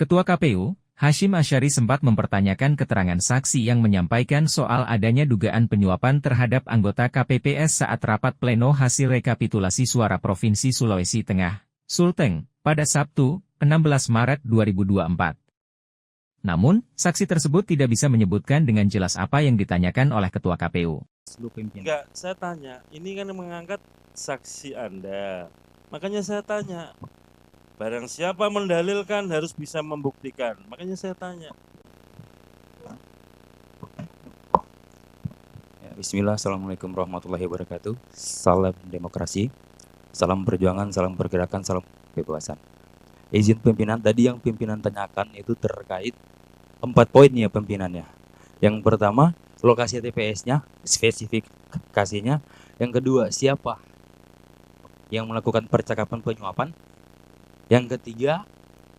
Ketua KPU, Hashim Asyari sempat mempertanyakan keterangan saksi yang menyampaikan soal adanya dugaan penyuapan terhadap anggota KPPS saat rapat pleno hasil rekapitulasi suara Provinsi Sulawesi Tengah, Sulteng, pada Sabtu, 16 Maret 2024. Namun, saksi tersebut tidak bisa menyebutkan dengan jelas apa yang ditanyakan oleh Ketua KPU. Enggak, saya tanya, ini kan mengangkat saksi Anda. Makanya saya tanya, barang siapa mendalilkan harus bisa membuktikan. Makanya saya tanya. Ya, Bismillah, Assalamualaikum warahmatullahi wabarakatuh. Salam demokrasi, salam perjuangan, salam pergerakan, salam kebebasan. Izin pimpinan, tadi yang pimpinan tanyakan itu terkait 4 poin ya pimpinannya. Yang pertama, lokasi TPS-nya, spesifikasinya. Yang kedua, siapa yang melakukan percakapan penyuapan. Yang ketiga,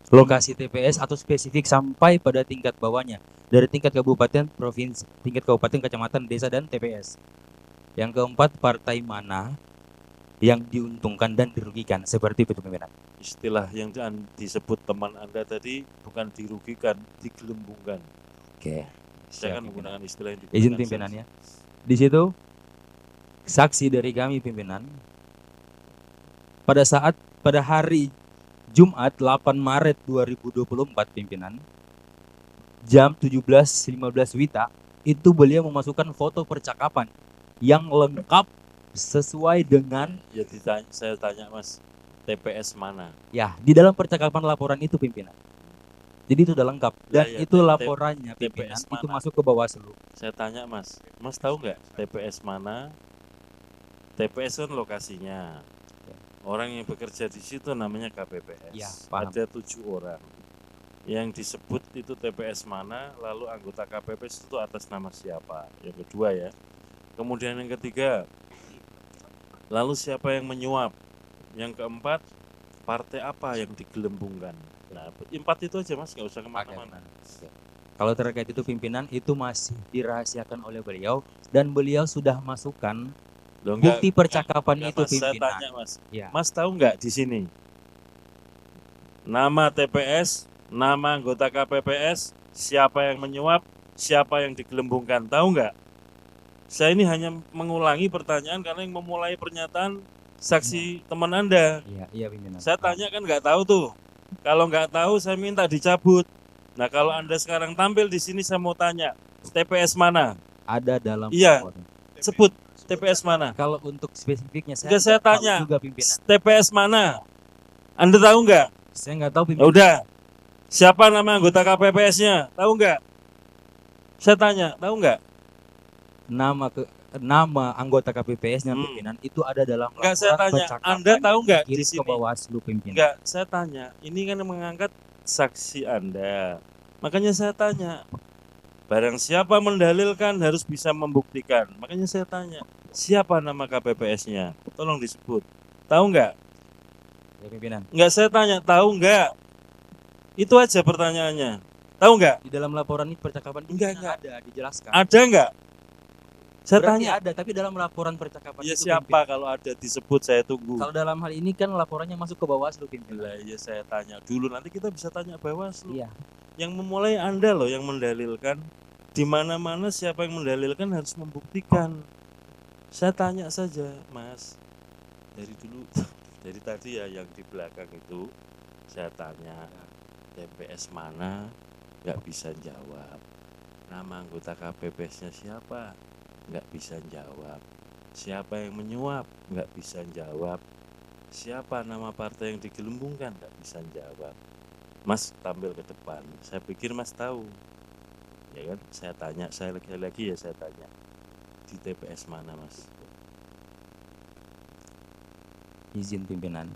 lokasi TPS atau spesifik sampai pada tingkat bawahnya, dari tingkat kabupaten, provinsi, tingkat kabupaten, kecamatan, desa, dan TPS. Yang keempat, partai mana yang diuntungkan dan dirugikan, seperti itu pimpinan. Istilah yang disebut teman Anda tadi bukan dirugikan, digelembungkan. Oke. Saya kan menggunakan istilah yang digunakan. Izin pimpinannya. Di situ saksi dari kami pimpinan pada hari Jumat 8 Maret 2024 pimpinan jam 17.15 WITA itu beliau memasukkan foto percakapan yang lengkap sesuai dengan saya tanya Mas, TPS mana? Ya, di dalam percakapan laporan itu pimpinan. Jadi itu udah lengkap dan itu laporannya pimpinan TPS itu mana? masuk ke Bawaslu. Saya tanya Mas tahu nggak TPS mana? TPS kan lokasinya. Orang yang bekerja di situ namanya KPPS. Ya, paham. Ada 7 orang. Yang disebut itu TPS mana, lalu anggota KPPS itu atas nama siapa? Yang kedua ya. Kemudian yang ketiga, lalu siapa yang menyuap? Yang keempat, partai apa yang digelembungkan? Nah, 4 itu aja Mas, nggak usah kemana-mana. Kalau terkait itu pimpinan itu masih dirahasiakan oleh beliau dan beliau sudah masukkan bukti percakapan itu Mas, pimpinan. saya tanya Mas, Ya. Mas tahu nggak di sini nama TPS, nama anggota KPPS, siapa yang menyuap, siapa yang digelembungkan, tahu nggak? Saya ini hanya mengulangi pertanyaan karena yang memulai pernyataan saksi teman Anda. Iya pimpinan. Saya tanya kan nggak tahu tuh. Kalau nggak tahu saya minta dicabut. Nah kalau Anda sekarang tampil di sini saya mau tanya, TPS mana? Ada dalam Iya. laporan. Sebut TPS mana? Kalau untuk spesifiknya Enggak, saya nggak tahu tanya, juga pimpinan. TPS mana? Anda tahu nggak? Saya nggak tahu Ya pimpinan. udah, siapa nama anggota KPPS-nya? Tahu nggak? Saya tanya, tahu nggak? Nama anggota KPPS-nya pimpinan itu ada dalam Enggak, saya tanya, percakapan Anda tahu nggak di kirim sini? ke Bawaslu pimpinan. Enggak, saya tanya, ini kan mengangkat saksi Anda. Makanya saya tanya, barang siapa mendalilkan harus bisa membuktikan. Makanya saya tanya, siapa nama KPPS-nya? Tolong disebut. Tahu nggak? Ya pimpinan. Enggak, saya tanya, tahu nggak? Itu aja pertanyaannya. Tahu nggak? Di dalam laporan ini percakapan Enggak. ada dijelaskan. Ada nggak? Saya Berarti tanya. ada, tapi dalam laporan percakapan Ya itu siapa pimpinan. kalau ada disebut saya tunggu. Kalau dalam hal ini kan laporannya masuk ke Bawaslu pimpinan. Lah ya saya tanya dulu, nanti kita bisa tanya Bawaslu. Iya. Yang memulai Anda loh yang mendalilkan. Di mana-mana siapa yang mendalilkan harus membuktikan. Saya tanya saja, Mas. Dari dulu, dari tadi ya yang di belakang itu saya tanya TPS mana, nggak bisa jawab. Nama anggota KPPS-nya siapa? Nggak bisa jawab. Siapa yang menyuap? Nggak bisa jawab. Siapa nama partai yang digelembungkan? Nggak bisa jawab. Mas tampil ke depan. Saya pikir Mas tahu. Ya kan? Saya tanya, saya lagi ya saya tanya. Di TPS mana Mas? Izin pimpinan.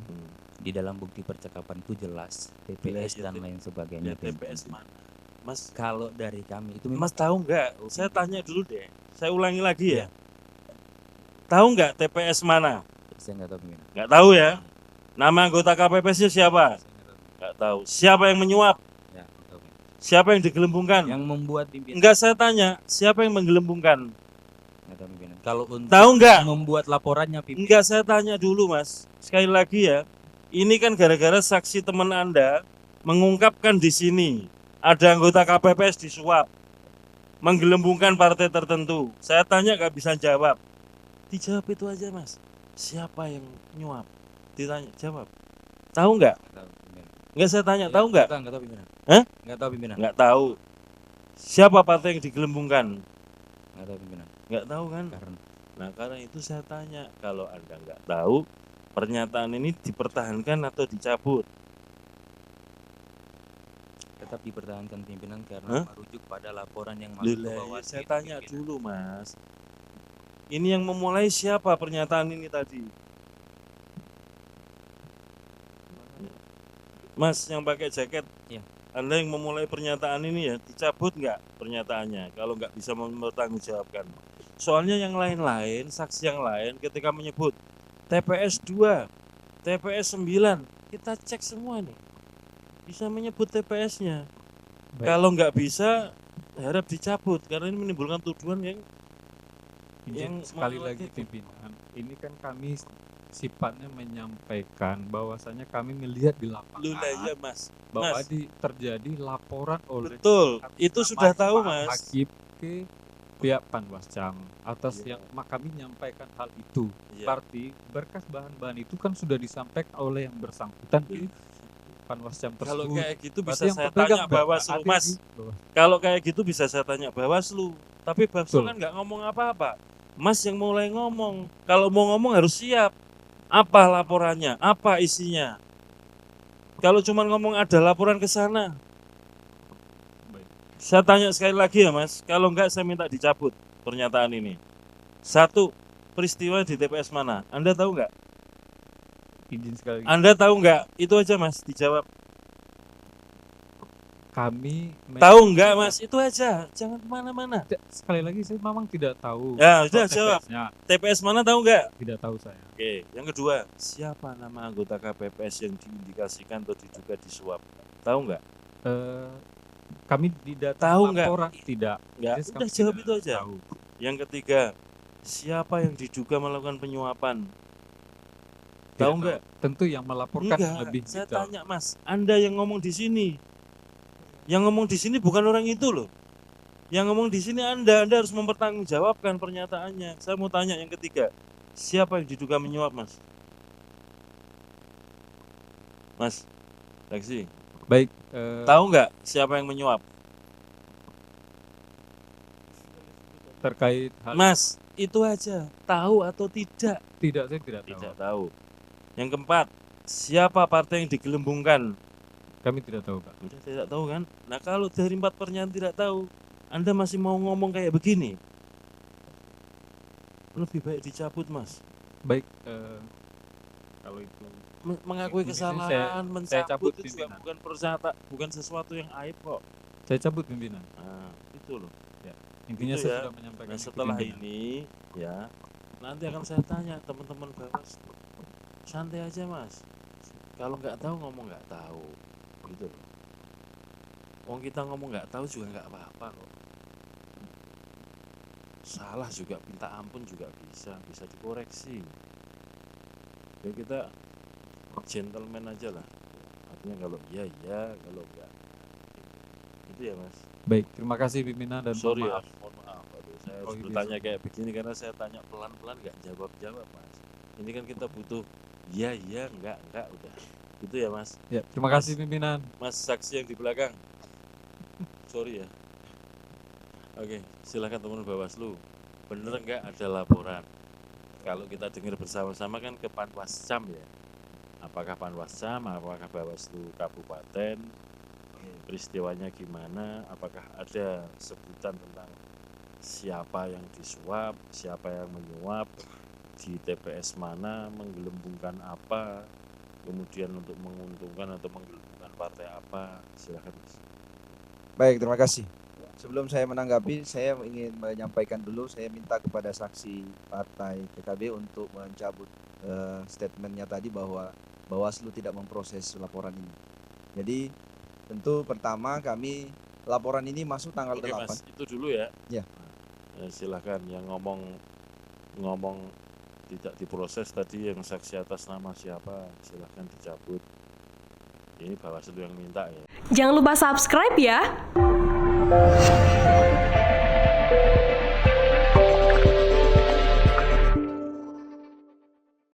Di dalam bukti percakapan itu jelas TPS dan lain sebagainya. TPS mana? Mas, kalau dari kami itu Mas tahu nggak? Saya tanya dulu deh. Saya ulangi lagi ya. Tahu nggak TPS mana? Saya nggak tahu pimpinan. Nggak tahu ya. Nama anggota KPPS-nya siapa? Nggak tahu. Siapa yang menyuap? Ya, nggak tahu, pimpinan. Siapa yang digelembungkan? Yang membuat pimpinan. Enggak, saya tanya, siapa yang menggelembungkan? Nggak tahu pimpinan. Kalau untuk Tahu nggak? membuat laporannya pimpinan. Enggak, saya tanya dulu Mas. Sekali lagi ya. Ini kan gara-gara saksi teman Anda mengungkapkan di sini ada anggota KPPS disuap, menggelembungkan partai tertentu. Saya tanya nggak bisa jawab. Dijawab itu aja mas. Siapa yang nyuap? Ditanya, jawab. Tahu nggak? Nggak tahu, pimpinan. Nggak saya tanya, Ya, tahu nggak? Nggak tahu pimpinan. Hah? Nggak tahu pimpinan. Nggak tahu. Siapa partai yang digelembungkan? Nggak tahu pimpinan. Nggak tahu kan? Karena Nah karena itu saya tanya, kalau Anda nggak tahu, pernyataan ini dipertahankan atau dicabut? tetap dipertahankan pimpinan karena Hah? merujuk pada laporan yang Loh masuk ke lah, ya bawah. saya tanya dulu mas. Ini yang memulai siapa pernyataan ini tadi? Mas yang pakai jaket, Iya. Anda yang memulai pernyataan ini ya, dicabut nggak pernyataannya kalau nggak bisa mempertanggungjawabkan. Soalnya yang lain-lain, saksi yang lain ketika menyebut TPS 2, TPS 9, kita cek semua nih. Bisa menyebut TPS-nya. Baik. Kalau nggak bisa, harap dicabut karena ini menimbulkan tuduhan yang Izin Yang sekali mana lagi lagi tuh? pimpinan, ini kan kami sifatnya menyampaikan bahwasanya kami melihat di lu lapangan lah ya mas. bahwa Mas, terjadi laporan oleh betul. atas Itu nama sudah tahu Pak mas. Hakim ke pihak Panwascam atas Iya. yang kami menyampaikan hal itu. Iya. Berarti berkas bahan-bahan itu kan sudah disampaikan oleh yang bersangkutan ke Panwascam Kalau tersebut. kayak gitu Berarti bisa yang saya pemegang tanya data Bawaslu ada mas. di bawah. Kalau kayak gitu bisa saya tanya Bawaslu. Tapi Bawaslu Betul. kan nggak ngomong apa-apa. Mas yang mulai ngomong. Kalau mau ngomong harus siap. Apa laporannya? Apa isinya? Kalau cuma ngomong ada laporan ke sana. Baik. Saya tanya sekali lagi ya mas. Kalau enggak saya minta dicabut pernyataan ini. Satu, peristiwa di TPS mana? Anda tahu nggak? Izin sekali lagi. Anda tahu nggak? Itu aja mas, dijawab. Kami Tahu nggak mas? Itu aja, jangan kemana-mana. sekali lagi saya memang tidak tahu. Ya sudah soal jawab. TPS-nya. TPS mana tahu nggak? Tidak tahu saya. Oke, yang kedua, siapa nama anggota KPPS yang diindikasikan atau diduga disuap? Tahu nggak? Eh, kami di data Tahu nggak? laporan tidak. Nggak. Jadi Udah kami jawab tidak itu aja. tahu. Yang ketiga, siapa yang diduga melakukan penyuapan? Tidak Tahu nggak? Tentu yang melaporkan Enggak. lebih Saya detail. tanya mas, Anda yang ngomong di sini, yang ngomong di sini bukan orang itu loh. Yang ngomong di sini Anda harus mempertanggungjawabkan pernyataannya. Saya mau tanya yang ketiga, siapa yang diduga menyuap mas? Mas, Taksi, Baik, tahu nggak siapa yang menyuap? terkait hal Mas, itu aja. Tahu atau tidak? tidak, saya tidak tahu. Tidak tahu. Yang keempat, siapa partai yang digelembungkan? Kami tidak tahu, Pak. Udah tidak tahu kan? Nah kalau dari 4 pernyataan tidak tahu, Anda masih mau ngomong kayak begini? Lebih baik dicabut mas. Baik, kalau itu Mengakui Ini kesalahan, saya cabut mencabut itu juga pimpinan. bukan sesuatu yang aib kok. saya cabut pimpinan. Nah itu loh. Intinya Itu saya ya. sudah menyampaikan Nah itu, setelah pimpinan. ini ya nanti akan saya tanya teman-teman Bawaslu. Santai aja mas. Kalau nggak tahu ngomong nggak tahu, gitu loh. Wong kita ngomong nggak tahu juga nggak apa-apa kok. Salah juga minta ampun juga bisa dikoreksi. Ya kita gentleman aja lah. Artinya kalau iya iya, kalau enggak itu ya mas. Baik, terima kasih pimpinan dan Sorry mohon ya, maaf. mohon maaf. Aduh, saya harus Oh, iya, bertanya kayak begini karena saya tanya pelan-pelan nggak jawab-jawab mas. Ini kan kita butuh iya iya enggak udah. Gitu ya mas. Ya, terima kasih pimpinan. Mas saksi yang di belakang. Sorry ya. Oke, silakan teman Bawaslu. Bener nggak ada laporan? Kalau kita dengar bersama-sama kan ke Panwascam ya. Apakah Panwascam, apakah Bawaslu Kabupaten, peristiwanya gimana? Apakah ada sebutan tentang siapa yang disuap, siapa yang menyuap, di TPS mana, menggelembungkan apa, kemudian untuk menguntungkan atau menggelembungkan partai apa? Silakan Mas. Baik, terima kasih. Sebelum saya menanggapi, saya ingin menyampaikan dulu, saya minta kepada saksi partai PKB untuk mencabut statementnya tadi bahwa Bawaslu tidak memproses laporan ini. Jadi tentu pertama kami laporan ini masuk tanggal Oke 8. Mas, itu dulu ya. Ya. Silakan yang ngomong tidak diproses tadi yang saksi atas nama siapa, silakan dicabut. Ini Bawaslu yang minta ya. Jangan lupa subscribe ya.